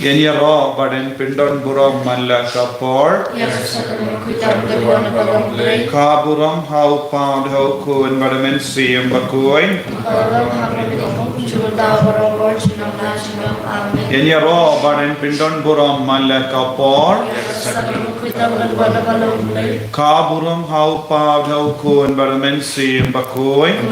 Yan ya ro baden pindon buram malla kapor. Ka buram hau pound hau kun badamen siem bakuin. Yan ya ro baden pindon buram malla kapor. Ka buram hau pound hau kun badamen siem bakuin.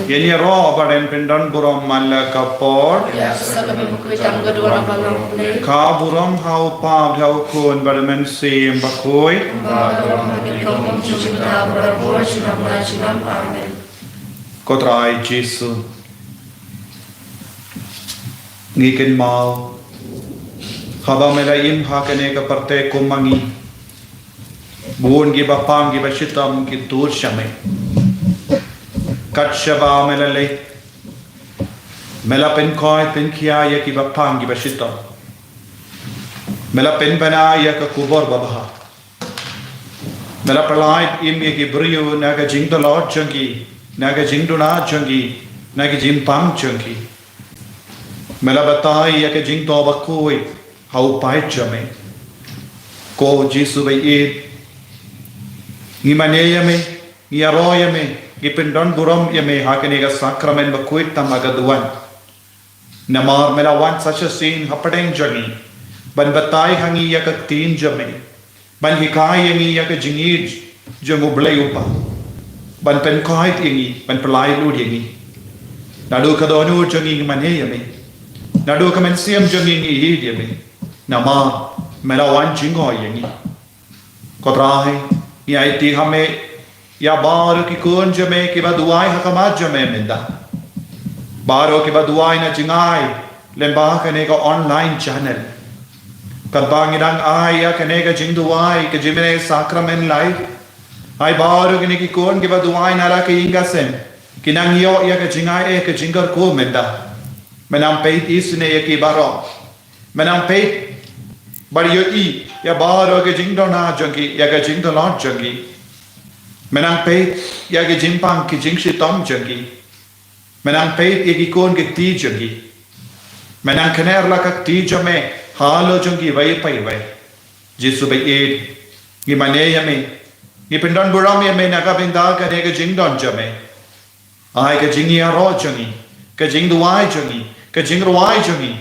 Yan ya ro baden pindon buram malla kapor. Ka buram hau pound hau kun badamen siem bakuin. Kotrai Jesu ngikin mau haba melaim hakane ka parte kumangi buon gi bapang gi bashitam ki tur shame kat shaba melale mela pen koi pen kia ya ki bapang gi bashitam mela pen bana ya ka kubor babaha mela pralai im ye ki brio naga jing the lord changi naga jing duna changi naga jing pam changi mela batai ya ka jing to bakoi hau pai chame ko Jesu bai e ngi mane yame ngi aro yame ngi pendon buram yame hakane ga sakramen bakoi tamaga duan namar mela wan such a scene happadeng jangi ban batai hangi ya ka tin jame ban hikai yangi ya ka jingi jangu blai upa ban pen kai yangi ban pelai lu yangi nadu kadonu jangi mane yame nadu kamen siam jangi ngi yame nama melawan jingo yangi kodrai ni aiti hame ya bar ki kun jame ki baduai hakama jame menda baro ki baduai na jingai lemba kane ka online channel kadbangirang ai ya kane ka jingduai ke jimene sakramen live ai baro kine ki kun ki baduai na la ki ingasem kinang yo ya ka jingai e ka jingar ko menda menam peit isne ya ki baro menam peit bari yo I ya baro ke jingdona jangi ya ka jingdolon jangi menang peit ya ke jimpang ki jingsitom jangi menang peit ya ki kon ke ti jangi menang khaner la ka ti jame halo jangi vai pai vai Jesu bai e ni mane yame ni pendon buram yame na ka binda ka ne ke jingdon jame ai ke jingi ro jangi ke jingduai jangi ke jingruai jangi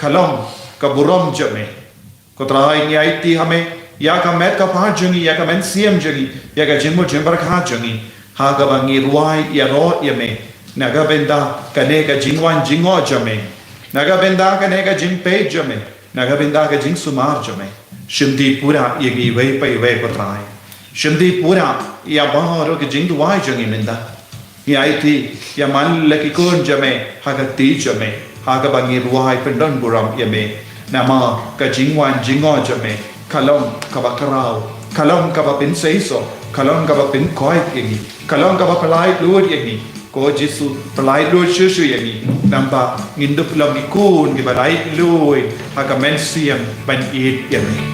khalom ka buram jame kotrai ni aiti hame ya ka met ka pa jangi ya ka men siam jangi ya ka jinmo jimbar kha jangi ha ga bangi ruai ya ro yame naga benda ka ne ka jingwan jingo jame naga benda ka ne ka jimpe jame naga benda ka jing sumar jame shimdi pura yegi vai pai vai kotrai shimdi pura ya baharo ke jingduai jangi menda ni aiti ya mal laki kun jame ha ka ti jame ha ga bangi ruai pendon buram yame nama ka jingwan jingo jame kalong ka bakarao kalong ka ba pin seiso kalong ka ba pin koi yangi kalong ka ba palai luod yangi ko Jesu palai luod shushu yangi namba ngindup lam ikun ki balai luod ha ka men siam ban it yangi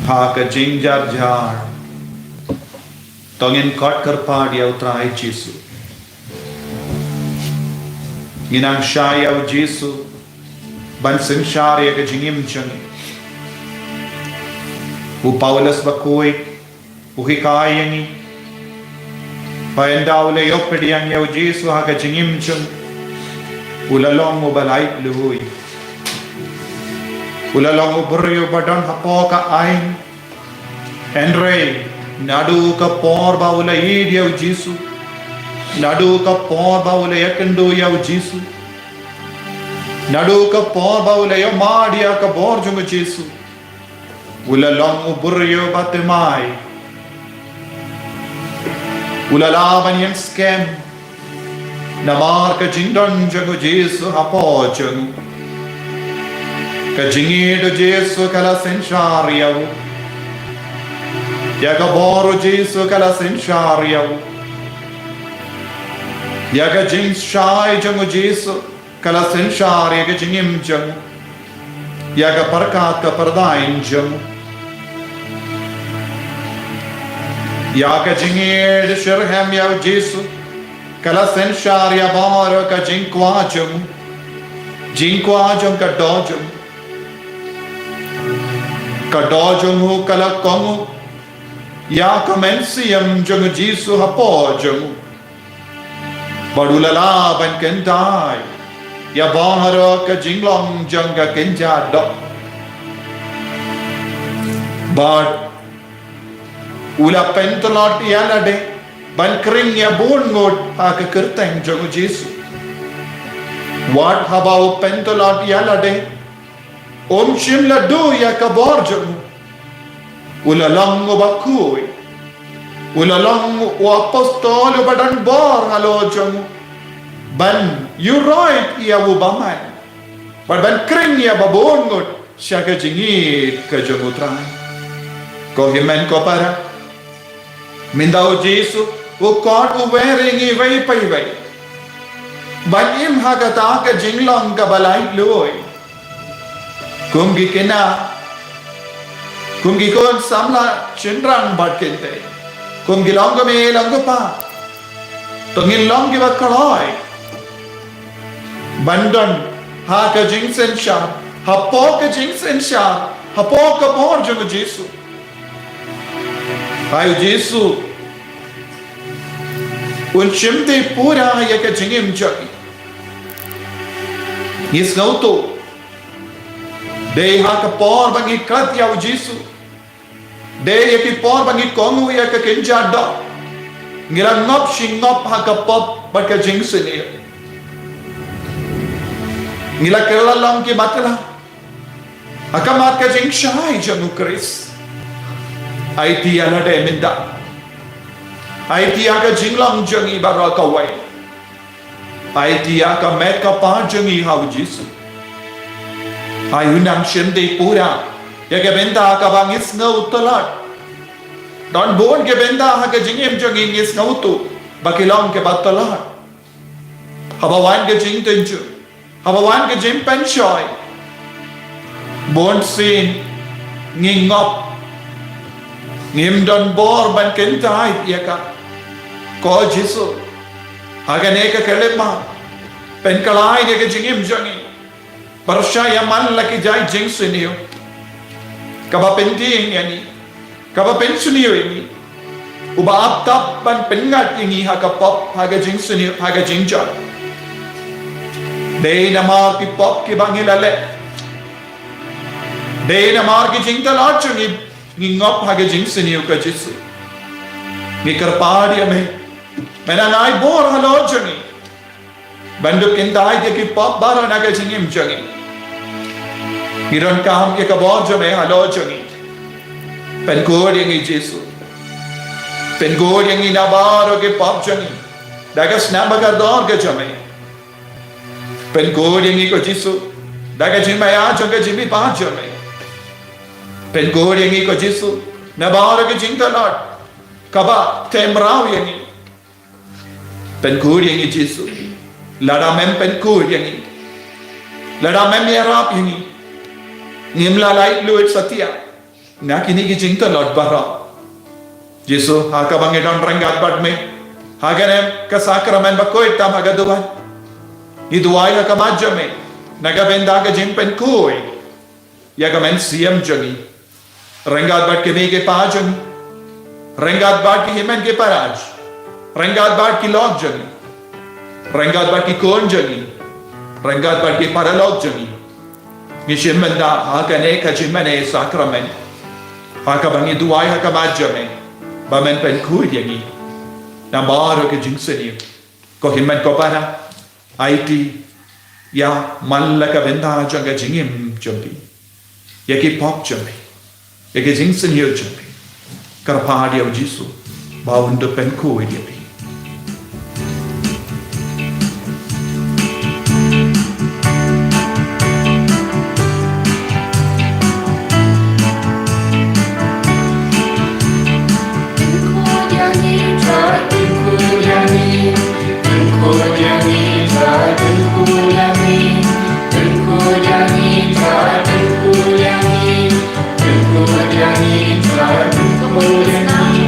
Haka jingjar jar tongin kot kerpa dia utrai Jesu Ginang syai au Jesu ban sensyari ke jingim changi U Paulus bakui U hikai yangi Paendau le yopediang au Jesu haka jingim changi Ulalong u balait luhui Ulalong u buryo badon hapoka ain Andre nadu ka por baula idi au Jesu nadu ka por baula yakendo au Jesu nadu ka por baula yo madia ka borjung Jesu Ulalong u buryo batemai Ulalaban yang scam Namar ka jingdon jago Jesu hapojung Ka jingido Jesu kala sensyariyaw Yaga boro Jesu kala sensyariyaw Yaga jing syai jango Jesu kala sensyariya ka jingim jang Yaga parkat ka pardain jang Yaga jingid shirhem yaw Jesu kala sensyariya boro ka jingkwa jang ka dojang Kadojung hu kalakongu Ya kamensiam jung Jesu hapojung Badulala ban kentai Ya baharo ka jinglong jung ka kenjado Bad Ula pentolot yalade Ban kring ya bungut ha ka kerteng jung Jesu Wat habau pentolot yalade Shimla do ya kaborjung Ulalang o bakui Ulalang o apostol o badan bor halojung Ban you right ya ubaman But ban kring ya babongot Siya ka jingit ka jungutray Ko himen ko para Mindaw Jesu O kot o wearing iway pa iway Ban im hagata ka jinglang ka balay luoy Kumgi kena Kumgi kon samla chindrang bat kente Kumgi longo me longo pa Tongin longi wa kaloi Bandon ha ka jingsen sha Hapo ka jingsen sha Hapo ka borjung Jesu Ayo Jesu Un chimte pura ya ka jingim jagi Is ngauto Dei haka por bangi kat yaw Jesu Dei yaki por bangi kongu yaka kenjada Ngira ngop shingop haka pop baka jingsini Ngira kerala long ki batala Haka mat ka jing shai jangu Chris Aiti alade minda Aiti haka jinglong jangi baraka way Aiti haka met ka pa jangi haw Jesu Ayunang shende pura ya ke benda ka bangis ngau talat don bon ke benda ha ke jingim janging is ngau tu bakilong ke batalat habawan ke jing tenju habawan ke jing penshoy bon sin ngingop ngim don bor ban kentai ya ka ko Jesu aga ne ka kelema pen kalai ke jingim janging Parasya yang man laki jai jing suniyo Kaba penting yani Kaba pensuniyo ini Uba aptap ban pengat ini Haga pop haga jing suniyo haga jing jar Dei namar ki pop ki bangi lale Dei namar ki jing talat chungi Ngingop haga jing suniyo ka Jesu Ngikar padi ame Mena nai bor halo chungi Banduk indai ke ki pop baro naga jingim chungi Hiron kaham ke kabor jame halo chungi Pen god yang Jesu Pen god yang nabaro ke pop chungi Daga snabagar dor ke jame Pen god yang ko Jesu Daga jimaya chunga jimi pa jame Pen god yang ko Jesu nabaro ke jingtalot Kaba temrao yang Pen god yang Jesu Lada mem pen kur yang ini Lada mem yarap yang ini Ngimla lai luit satya nak ini kijing telot bara. Yesus haka bangedon renggat bad me. Haganem ka sakramen bakoy tam hagaduan. Iduay haka majame. Nagabenda ka jimpen kuy. Yagamen siyam jagi. Renggat bad ke mege pajang. Renggat bad ki himen ke paraj. Renggat bad ki log jagi. Renggat bad ki kon jagi. Renggat bad ki paralog jagi. Ngishim menda hagane ka jimene sakramen. Haka bangi duay haka majame. Bamen pen kuy yagi. Namaro ke jingseni. Ko himen ko para. Aiti. Ya mallaka benda janga jingim jambi. Yaki pop jambi. Yaki jingsen hiyo jambi. Karpahadi au jisu. Bawundo pen kuy yagi. Kemuliaan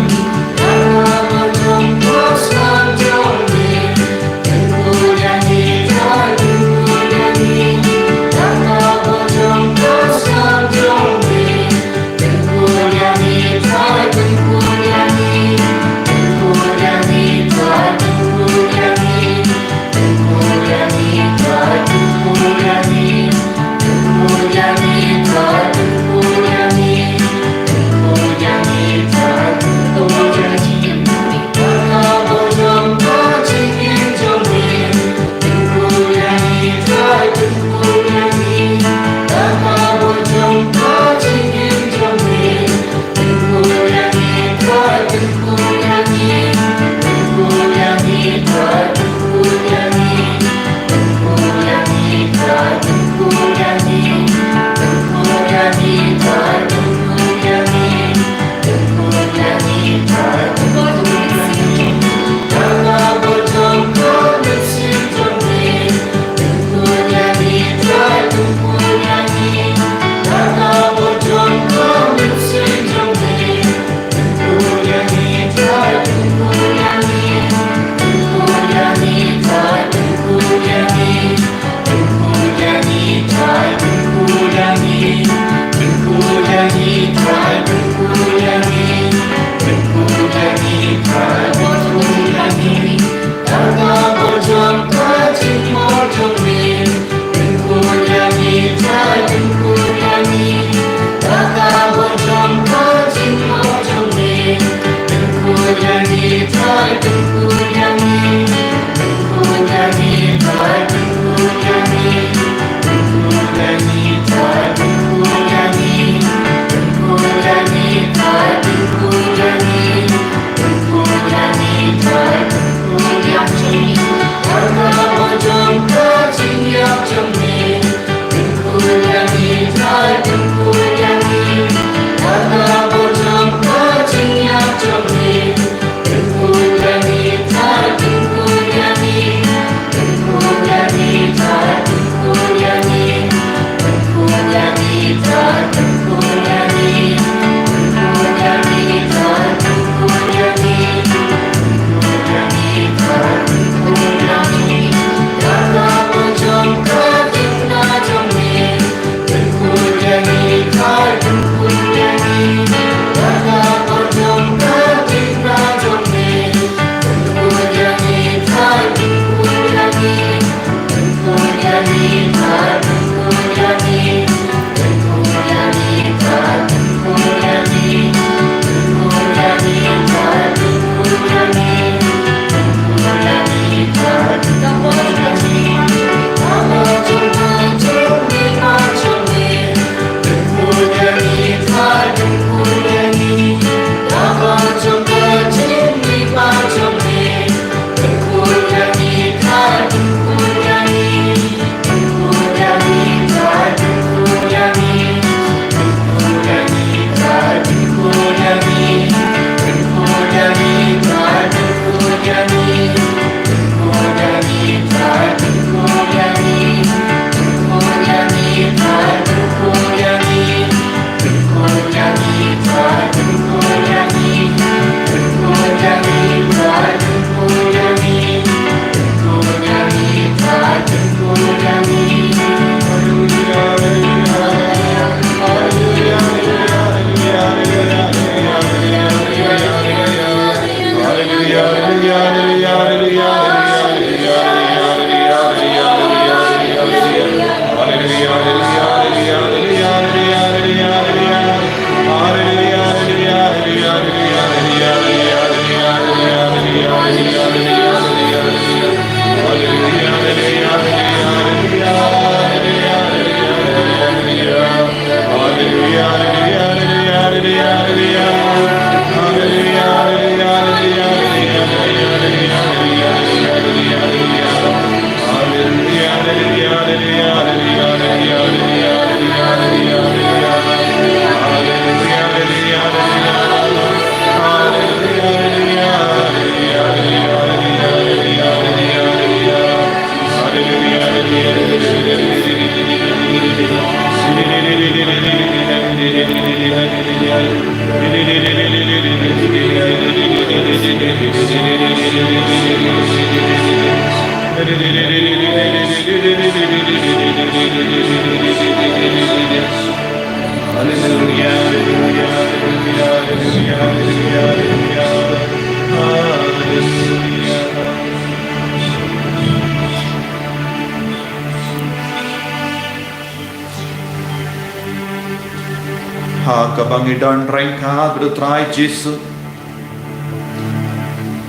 Kabangidan rengka berutrai Jesu.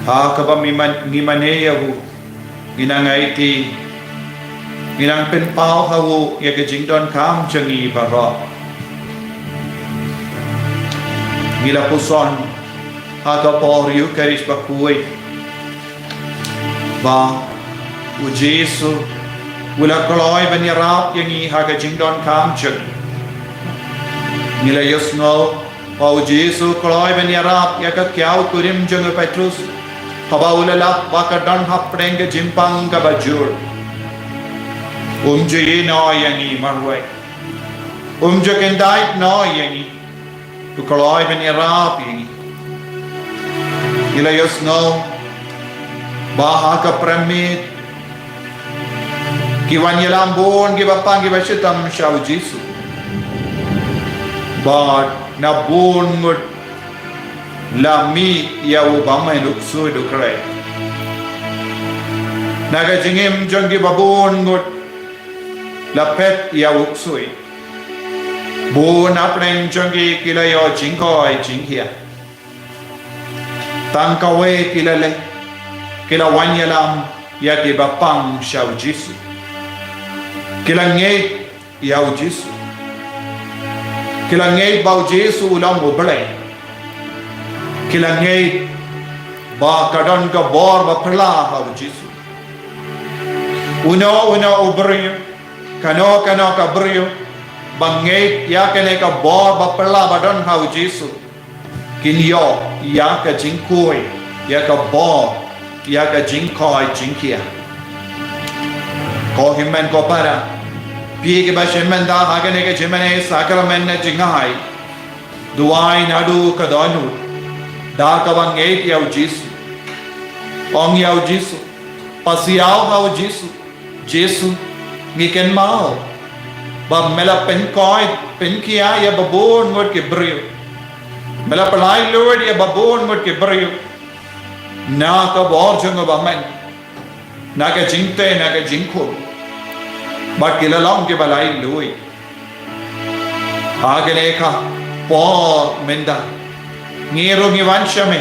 Kabang ngimaneyahu ginangaiti ginang penpau hawu ya kejingdon kam cengi bara. Gila puson kaporiu karis bakui. Ba u Jesu wala kaloi banyarap yang i kejingdon kam cengi. Nila yusno pau Jesu kaloi banyarap ya kyau kurim jeng Petrus kabaulala bakadan hapdeng ke jimpang ka bajur je no yangi marwai je kendai no yangi tu kaloi banyarap yangi nila yusno baha ka pramit kiwan yalambon ki bapang ki bashitam shau Jesu but na bon ngut la mi ya ubama nuk su du krai naga jingim jongi babon ngut la pet ya uksui bon apnen jongi kilayo jingkoi jinghia tangkawe kilale kila wanyalam ya ki bapang shau Jesu kilange ya Jesu kilangai bau Jesu ulang boblai kilangai ba kadon ka bor ba perla bau Jesu uno ubrio kano ka brio bangai ya kene ka bor ba perla ba don bau Jesu kinyo ya ka jingkoi ya ka bor ya ka jingkoi jingkia ko himmen ko para Pi ke bashemen da hagane ke jemene sakramen ne jingai duai nadu kadanu da kabang eight yau Jesu ong yau Jesu pasiao hau Jesu ngiken mau ba mela pen koi pen kia ya babon ngot ke brio mela palai lord ya babon ngot ke brio na ka bor jong ba men na ka jingte na ka jingko but kilalong ke balai lui agane ka por menda ngero ngi vanshame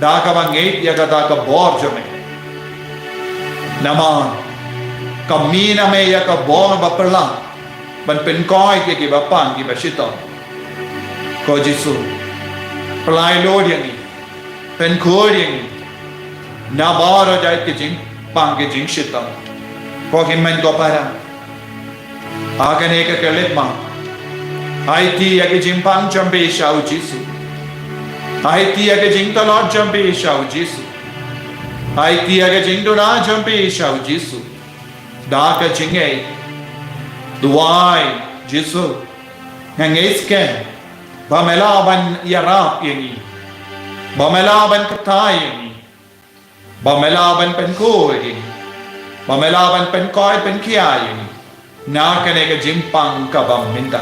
da ka bangait ya ka da ka bor jame nama kamina me ya ka bor baperla ban pen koi ke ki bapang ki basito ko Jesu palai lo yang ni pen ko yang na baro jai ke jing pang ke jing shita ko himmen ko para agane ka kelet ma IT ya ke jimpang jambe shau Jesu IT ya ke jingtalot jambe shau Jesu IT ya ke jingdona jambe shau Jesu da ka jingai duai Jesu ngais ken bamela ban yarap yangi bamela ban katai yangi bamela ban penko yangi bamela ban penkoi penkia yangi na kane ka jimpang ka bam minda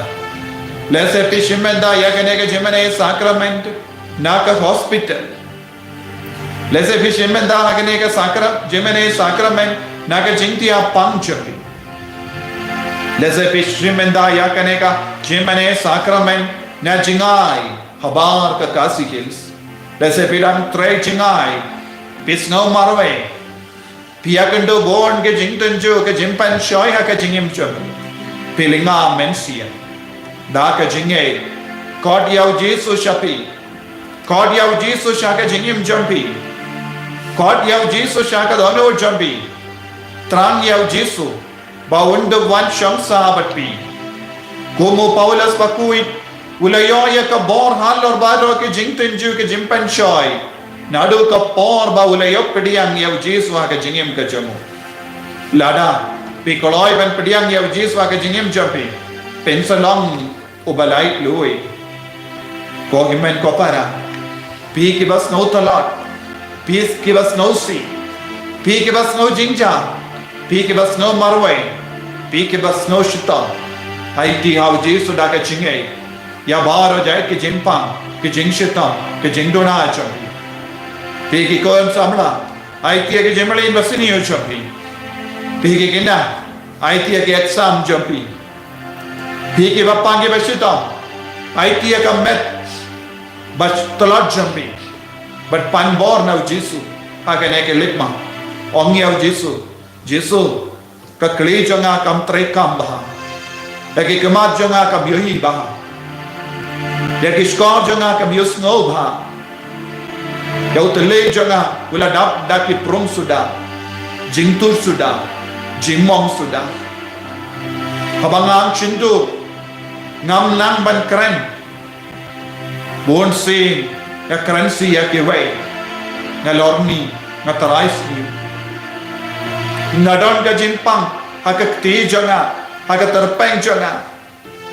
lese pishimenda ya kane ka jimane sacrament na ka hospital lese pishimenda ha kane ka jimane sacrament na ka jingtia pangchapi lese pishimenda ya kane ka jimane sacrament na jingai habar ka kasi hills lese pilang tre jingai pisno marwe Piakendo born ke jingtenjo ke jimpan shoy ha ke jingim chum pilinga mensia da ke jinge kod yau Jesu shapi kod yau Jesu shaka jingim jumpi kod yau Jesu shaka dono jumpi trang yau Jesu bawundo wan shamsa batpi kumu Paulus bakui ulayo ya ka bor halor bado ke jingtenjo ke jimpan shoy nadu ka por ba ulayok pediang yau Jesu ha ka jingim ka jamu lada pi koloi ban pediang yau Jesu ha ka jingim jampi pensalong ubalai lui Ko himen ko para. Pi give us no talat. Peace give us no sea. Pi give us no jinja. Pi give us no marway. Pi give us no shita. Hai ti hau Jesu da ka chingai. Ya baro jai ki jimpang, ki jing shita, ki jing dona champi. Pi ki koem samla. Hai ti ki jemali invasini yo champi. Pi ki kina. Hai ti ki exam champi. Pi ki bapang ki bashita. Hai ti ka met. Bas talat champi. But pan born of Jesus, akan ek litma, ongi of Jesus, Jesus, ka kli jonga kam trekam bah, eki kemat jonga kam yohi bah, eki skor jonga kam yusno bah, yau tele jonga ula dap daki prum sudah, jingtur sudah, jingmong sudah, habangang cintu, ngam nang ban keren, bon sing. Ya currency ya kiway na lorni na tarais ni nadon ka jimpang haka ti janga haka terpeng janga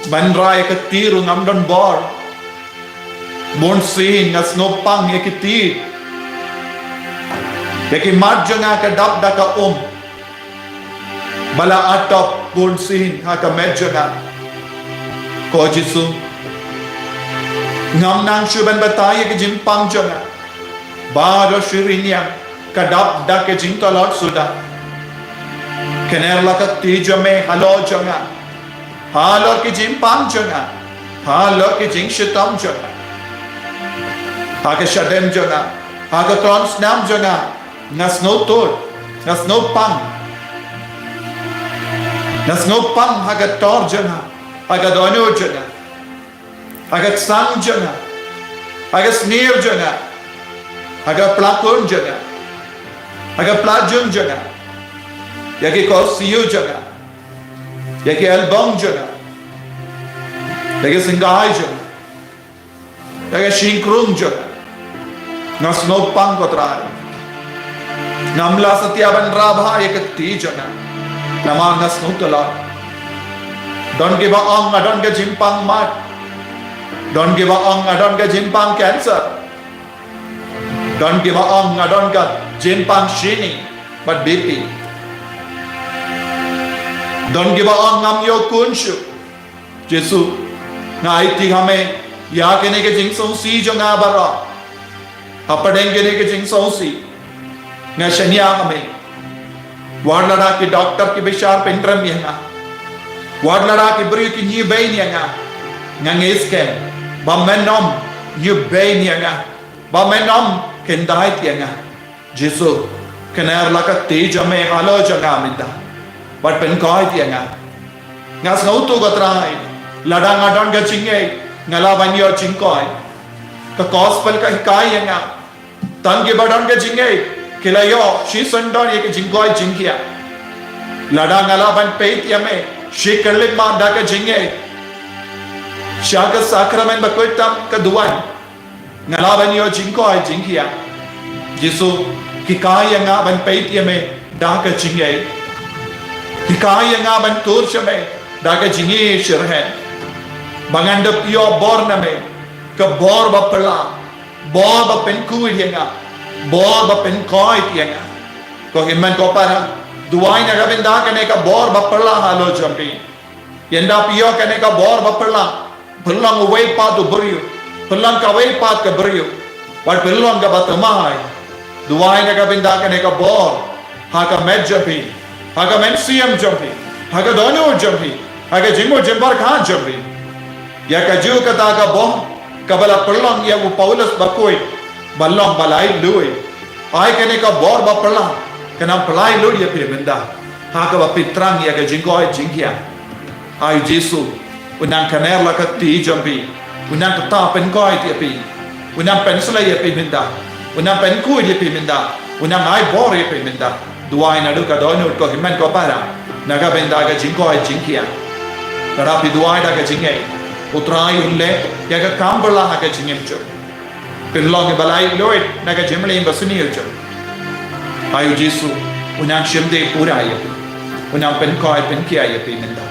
banrai ka tiru ngamdon bor bonsin na snopang ya kiti ya mat janga ka dap da ka bala atop bonsin haka med janga ko jisu ngam nang shuban bataya ke jimpang jonga baro shirinya kadap da ke jintolot suda kener lakat ti jome halo jonga halo ke jimpang jonga halo ke jing shitam jonga hake shadem jonga hake trons nam jonga nas no tur nas no pang hake tor jonga hake dono jonga agak sang jonga, agak sneer jonga, agak pelakon jonga, agak pelajun jonga, yaki kosiu jonga, yaki album jonga, yaki singai jonga, yaki shingkrung jonga, nasnopang kotrai, namla satyaban rabha yaki ti jonga, namang nasnutala, don't give a ong, don't get jimpang mat. Don't give a ong, I don't get jimpang cancer. Don't give a ong, I don't get jimpang shini, but BP. Don't give a ong, I'm your kunshu. Jesu, na iti hame, ya kene ke jing song si jo nga bara. Apadeng kene ke jing song si. Nga shanya hame. Wad lada ki doctor ki bishar pentram yanga. Wad lada ki bri ki nyi bain yanga. Nga ngesken. Bamenom you bain yanga bamenom kendait yanga Jesu kener lakat te jame halo janga minda but pen koi yanga ngas no tu gatrai ladang adon ga chinge ngala banyo chingkoi ka gospel ka kai yanga tan ke badon ga chinge kilayo shi sandon ye ke jingkoi jingkia ladang ngala ban peit yame shi kerlik ma da ka chinge Shaga sakramen bakoitam kaduan ngalaban yo jingko ay jingkia Jesu kikaya nga ban peit yame daka jingay kikaya nga ban tur shame daka jingi shirhen bangandap yo bor name ka bor ba pala bor ba pen kuid yanga bor ba pen koit yanga ko himman ko para duai na gabin daka ne ka bor ba pala halo jampi yenda piyo ka ne ka bor ba pala Pelang away pat to buriu, pelang kaway pat ka buriu, but pelang ka batamay. Duway na ka binda ka neka bor, haka med jampi, haka men siyam jampi, haka donyo jampi, haka jimo jimbar khan jampi. Ya ka jiu ka taga boh, kabala pelang ya u Paulus bakoy, balang balay luy. Ay ka neka bor ba pelang, kanang pelay luy ya pinda, haka ba pitrang ya ka jingoy jingya. Ay Jesu. Unang kaner lakat ti jampi, unang kata pen koi ti api, unang pen selai api minda, unang pen kui ti api minda, unang ai bor api minda. Duai na duka donut ko himan ko para, naga benda ka jingkoi jingkia. Karapi duai da ka jingai, utrai ulle ya ka kambala ka jingem jo. Pinlong balai loit naga jimli basuni jo. Ayu Jesu, unang shimde pura ya, unang pen koi pen kia ya api minda.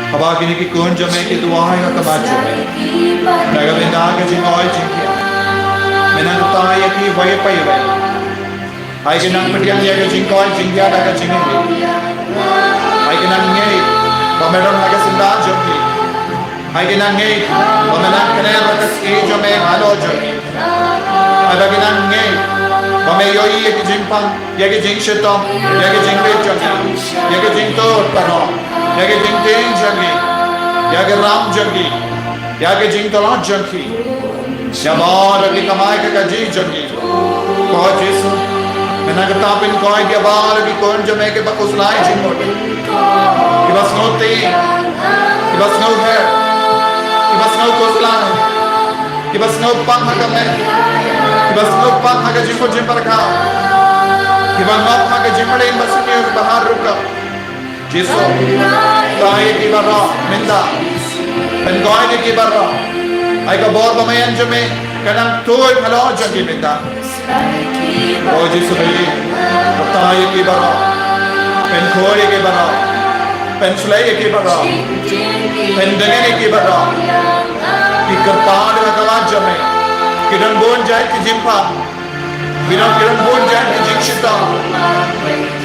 Habagini ki kunja me ki duai ka kamacho me. Naga binda ka jingoi jingkia. Menang tayo ki way pay way. Ay kinang patiyan niya ka jingoi jingkia daga jingin. Ay kinang ngay pameron naga sinda jongki. Ay kinang ngay pamenang kanel rakas ejo me halo jongki. Ay baginang ngay pameyoy yaki jingpang yaki jingshitom yaki jingbe jongki. Yaki jingto tano. Yage jing ting jangi, yage ram jangi, yage jing talon jangi, yamar agi kamai ka jing jangi. Kau Yesu, menagapin kau agi abar agi kon jame ke bakuslai jing mo. Ibas no te, ibas no hair, ibas no kuslai, ibas no pang hagame, ibas no pang haga jing mo jing parka, ibas no haga jing mo le basni bahar ruka. Yesu, tayo ki barra, minda, pengoy ki barra, ay kabor pamayan jame, kanang tuoy halo jagi minda. Oh Yesu beli, tayo ki barra, pengoy ki barra, pensulay ki barra, pendengen ki barra, ikartaan na kawan jame, kiran bon jay ki jimpa, kiran bon jay ki jingshita,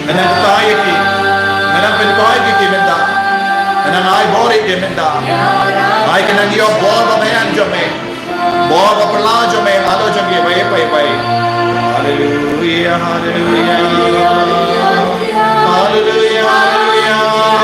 kanang tayo ki. Menang penkoy ki menda, menang ay bori ki menda, ay kanang iyo boba mayan jame, boba perla jame, halo jame, bayi bayi bayi. Hallelujah, hallelujah, hallelujah, hallelujah, hallelujah, hallelujah,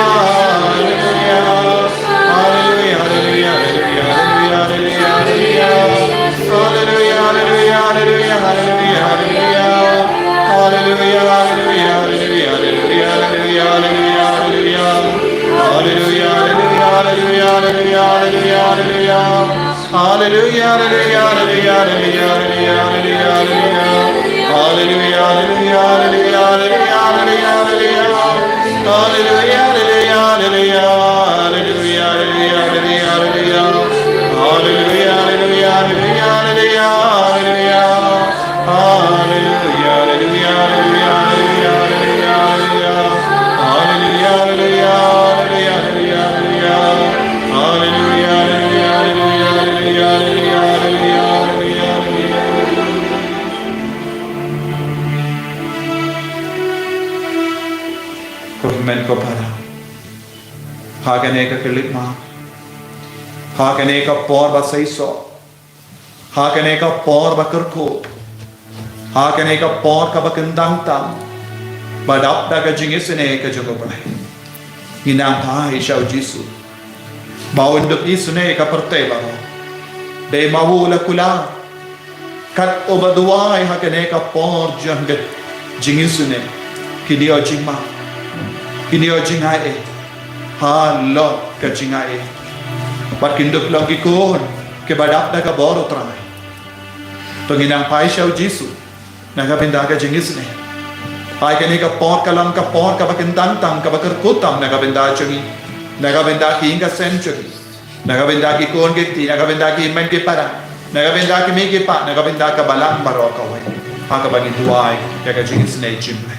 men ko para hagane ka kilitma hagane ka por ba saiso hagane ka por ba kerko hagane ka por ka ba kendang tam badap daga jingisene ka jogo pai inang pai shau jisu bawunduk isune ka perteba de mawula kula kat obaduai hagane ka por jangat jingisune kidio jingma Kinio jingai halo ke jingai bat kinduk lagi kon ke badap da ka bor utrai to nginang pai shau jisu naga binda ka jingis ne pai ke ne ka por kalam ka por ka bakindang tang ka bakar kutam naga binda changi naga binda ki inga sen changi naga binda ki kon ke ti naga binda ki men ke para naga binda ki me ke pa naga binda ka balang baro ka wai ha ka bagi duai ya ka jingis ne jimai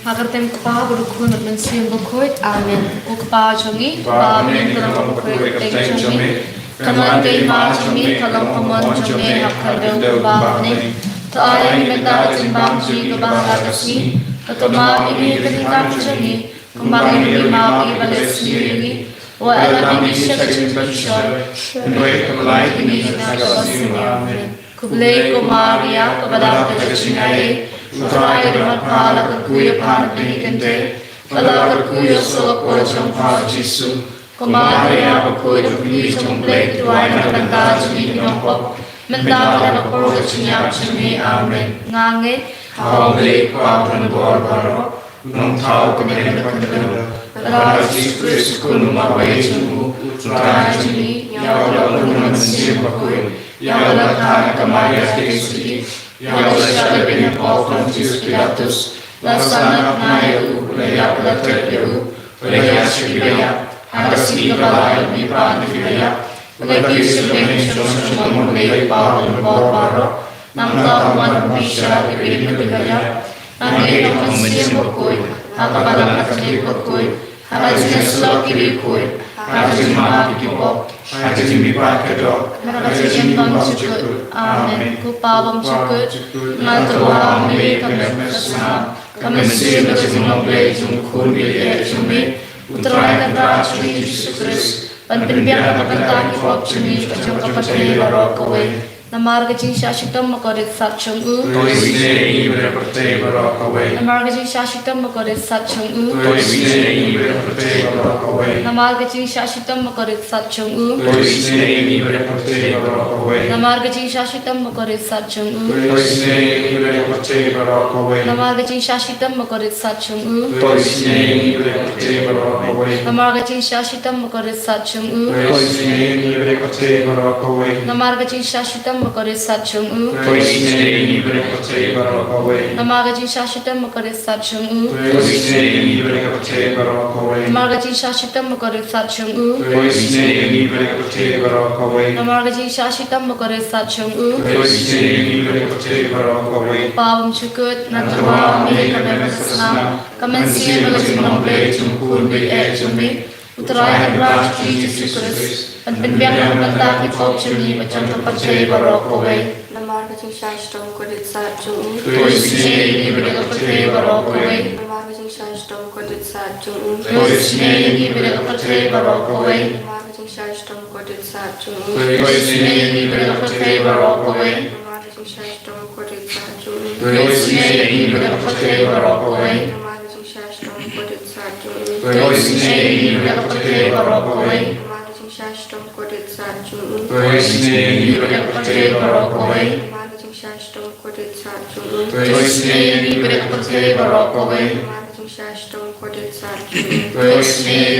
Agar tem kapa berukun dan mensiun berkuat, amin. Ukapa jangi, amin. Berapa berkuat, tengok jangi. Kaman kay ma chumi kalam kaman chumi hakal do babne. Taay menta timbang ji kabahar kasi. Katuma ini ketika chumi kembang ini ma ibalesni. Wa alam ini syakchishar. Mereka melai ini nagawasini. Amen. Kublai Kumaria kepada kecinaye. Utrai dengan pala kerkuya pardi kente. Kala kerkuya sok pojong pala Jisu. Kumaria berkuya beli jomblek tuai nak benda jadi nompok. Mendapat dapat perlu kecinya cumi. Amen. Ngange. Kau beli kuah penbor baru. Nong tahu kemudian kemudian. Kala Jisu kunuma bayi cemu. Utrai cumi. Yang dalam mensiap berkuya. Yang letakkan kemarin Yesus, yang letakkan dengan Pontius Pilatus, laksana nayu, leyak letak yu, leyak sebiak, agasi kepala lipan liyak, lagi sebenarnya cuma mulai pahlawan baru, nampak umat bisa diberi bergaya, nanti manusia berkuy, akabalan kaki berkuy, harusnya selalu berkuy. Hajim mati kipok, hajim bipat kedok, hajim bang cukup, amin. Kupabam cukup, ngatua mi kami kesana, kami sih berjumlah jumkun biaya jumi, uterai kata cumi Yesus Kristus, penpimpin kepentak kipok cumi kacang kapatri barokawe. Namar kecing syashitam makorit satchung u. Toisne berpercaya barokawe. Namar kecing syashitam makorit satchung u. Toisne berpercaya barokawe. Namar kecing syashitam makorit satchung u. Toisne berpercaya barokawe. Namar kecing syashitam makorit satchung u. Toisne berpercaya barokawe. Namar kecing syashitam makorit satchung u. Toisne berpercaya barokawe. Namar kecing syashitam makorit satchung u. Toisne berpercaya barokawe. Namar kecing syashitam makorit satchung u. Toisne berpercaya barokawe. Namar kecing syashitam makorit satchung u. Toisne berpercaya barokawe. Namar kecing syashitam makorit satchung u. Toisne berpercaya barokawe. Namar kecing syashitam makorit satchung u. Toisne berpercaya barokawe. Pawam cukut natua mi kami kesana, kami sih berjumlah jumkun biaya jumi, uterai keberat Yesus Kristus, penpimpin kepentak kipok cumi macam terpercaya barokawe. Namar kecing syastom kodit satjung. Toisne berpercaya barokawe. Namar kecing syastom kodit satjung. Toisne berpercaya barokawe. Namar kecing syastom kodit satjung. Toisne berpercaya barokawe. Namar kecing syastom kodit satjung. Toisne berpercaya barokawe. Namar kecing syastom kodit satjung. Toisne berpercaya barokawe. Namar kecing syastom kodit satjung. Toisne berpercaya barokawe. Namar kecing syastom kodit satjung. Toisne berpercaya barokawe. Namar kecing syastom kodit satjung. Toisne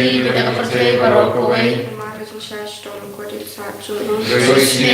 berpercaya barokawe. Namar kecing syastom kodit satjung. Toisne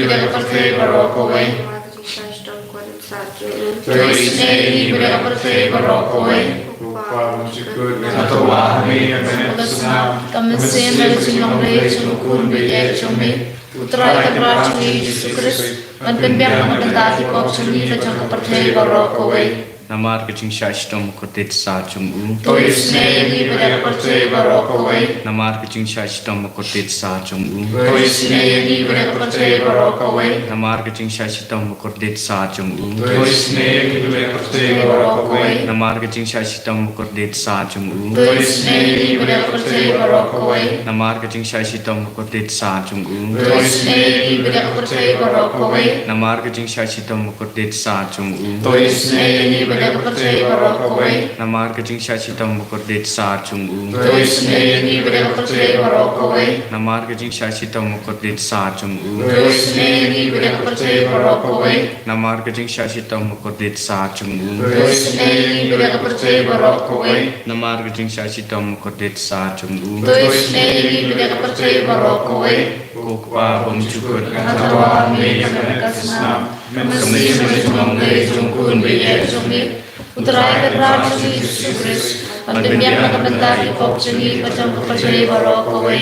berpercaya barokawe. Namar kecing syastom kodit satjung. Toisne berpercaya barokawe. Upah syukur natua mi kami kesana. Kami sih berjumlah jumkun biaya jumi, uterai keberat Yesus Kristus, penpimpin kepentak kipok cumi macam terpercaya barokawe. Namar kecing syastom kodit satchung u. Toisne berpercaya barokawe. Namar kecing syastom kodit satchung u. Toisne berpercaya barokawe. Namar kecing syastom kodit satchung u. Toisne berpercaya barokawe. Namar kecing syastom kodit satchung u. Toisne berpercaya barokawe. Namar kecing syastom kodit satchung u. Toisne berpercaya barokawe. Namar kecing syastom kodit satchung u. Toisne berpercaya barokawe. Namar kecing syastom kodit satchung u. Toisne berpercaya barokawe. Namar kecing syastom kodit satchung u. Toisne berpercaya barokawe. Namar kecing syastom kodit satchung u. Toisne berpercaya barokawe. Namar kecing syastom kodit satchung u. Toisne berpercaya barokawe. Kupah syukur Natua mi kami kesana, kami sih berjumlah jumkun biaya jumi, uterai keberat Yesus Kristus, penpimpin kepentak kipok cumi macam terpercaya barokawe.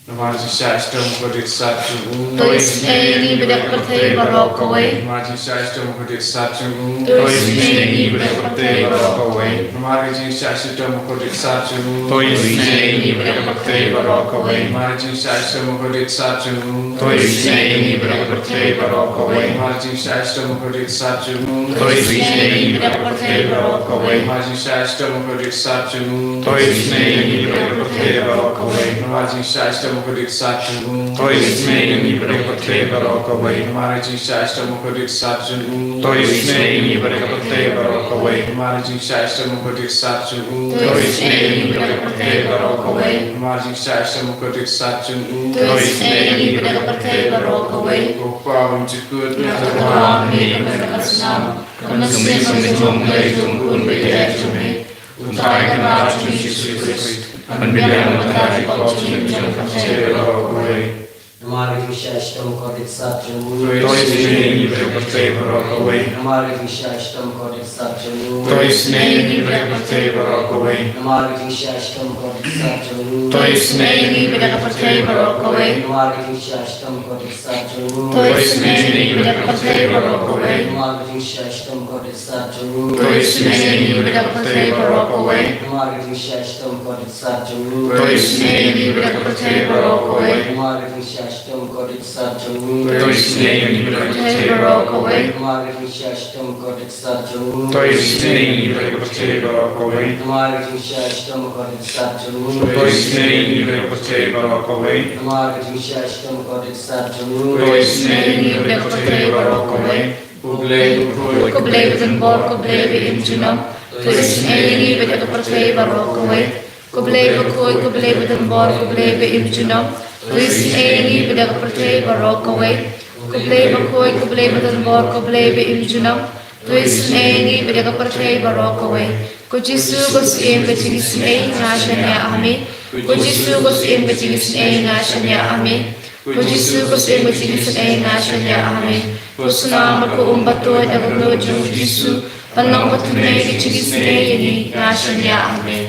Namaji Shastam Kodit Satchung तो इसने नी बदक पर थे बरोक हुए Namaji Shastam Kodit Satchung तो इसने नी बदक पर थे बरोक हुए Namaji Shastam Kodit Satchung तो इसने नी बदक पर थे बरोक हुए Namaji Shastam Kodit Satchung तो इसने नी बदक पर थे बरोक हुए Namaji Shastam Kodit Satchung तो इसने नी बदक पर थे बरोक हुए Namaji Shastam Kodit Satchung तो इसने नी बदक पर थे बरोक हुए Namaji Shastam Kodit Satchung तो इसने नी बदक पर थे बरोक हुए Namaji Shastam Kodit Satchung तो इसने नी बदक पर थे बरोक हुए Namaji Shastam Kodit Satchung तो इसने नी बदक पर थे बरोक हुए Namaji Shastam Kodit Satchung तो इसने नी बदक पर थे बरोक हुए Gopawam Chikut Tuhan ini berkesenam, kemesin menjumpai tumpun berdaya cumi, untai kenal cumi Yesus, menbilang mentari kau cumi jam percaya. हमारे विशेषतम को दिक्साचु तो इसने नी बदक पर थे बरोक हुए हमारे विशेषतम को दिक्साचु तो इसने नी बदक पर थे बरोक हुए हमारे विशेषतम को दिक्साचु तो इसने नी बदक पर थे बरोक हुए हमारे विशेषतम को दिक्साचु तो इसने नी बदक पर थे बरोक हुए हमारे विशेषतम को दिक्साचु तो इसने नी बदक पर थे बरोक हुए हमारे विशेषतम को दिक्साचु तो इसने नी बदक पर थे बरोक हुए हमारे विशेषतम को दिक्साचु तो इसने नी बदक पर थे बरोक हुए हमारे विशेषतम को दिक्साचु तो इसने नी बदक पर थे बरोक हुए हमारे विशेषतम को दिक्साचु तो इसने नी बदक पर थे बरोक हुए हमारे विशेषतम को दिक्साचु तो इसने नी बदक पर थे बरोक हुए Ku bleef een bor, ku bleef in Junam. Tu is eni bidek per twee barok away. Ku bleef koi, ku bleef een bor, ku bleef in Junam. Tu is eni bidek per twee barok away. Ku bleef koi, ku bleef een bor, ku bleef in Junam. Tu is eni bidek per twee barok away. Ku jisu gus in betigis ein nashanya ami. Ku jisu gus in betigis ein nashanya ami. Ku jisu gus in betigis ein nashanya ami. Kusnama ko umbato at aglo Jisu, panang patunay ni Chigisnay ni Nashanya Amen.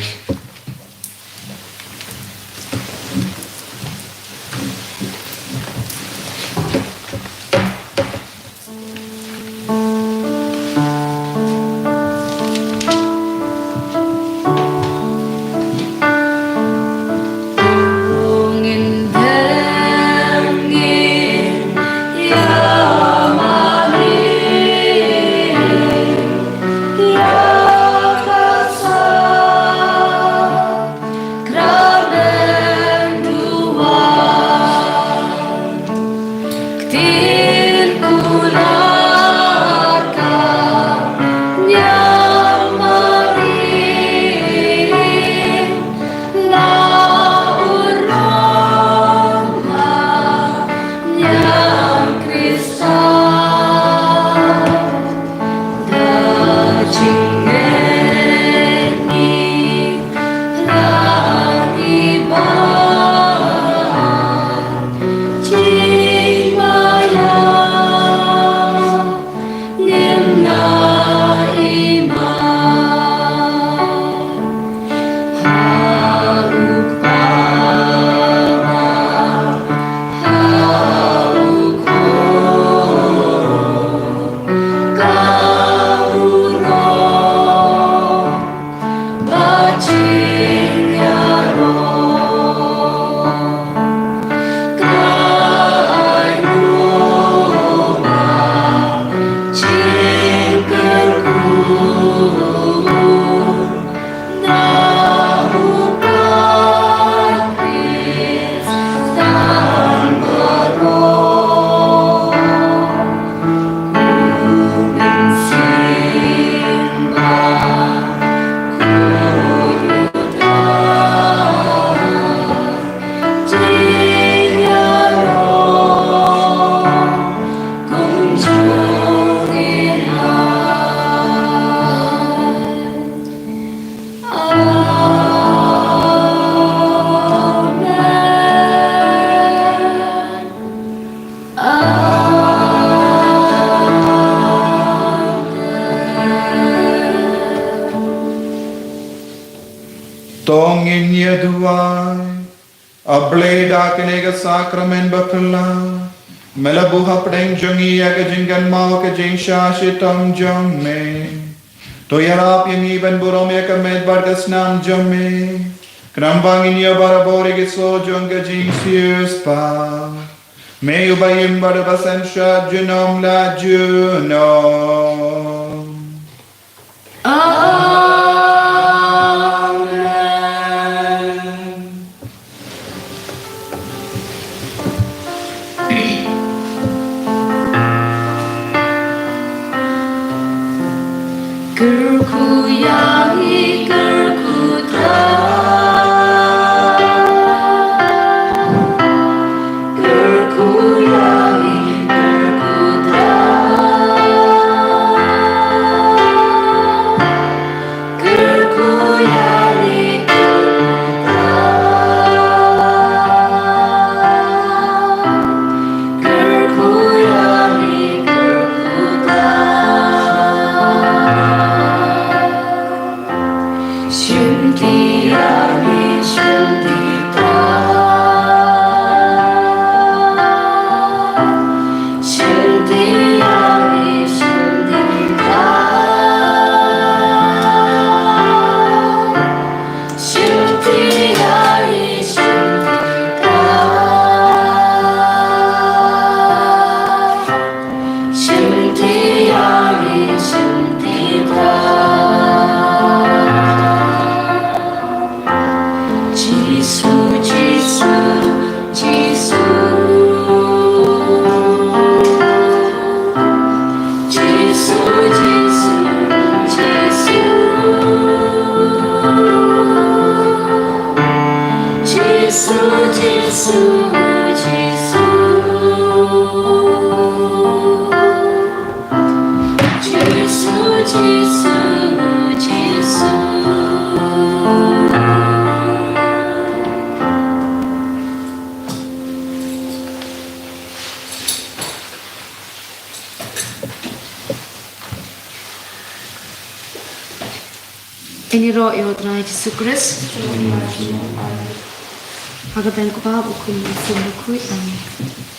Tongin yaduai, Ableda kenega sakramen bapala. Melabuha pdeng jongi aga jingan mau ke jing shashitam jong me. Toyarap yang iban burom ya med bargas nam jong me. Krambang inya barabori giso jong ga jing sius pa. Me ubayim barabasan shad junom la junom. Gerku yangi gerku tra, gerku yangi gerku tra, gerku yangi gerku yangi gerku tra. Ini roh yo trai Yesus Kristus. Agar dan kupa buku ini sembuh. Amin.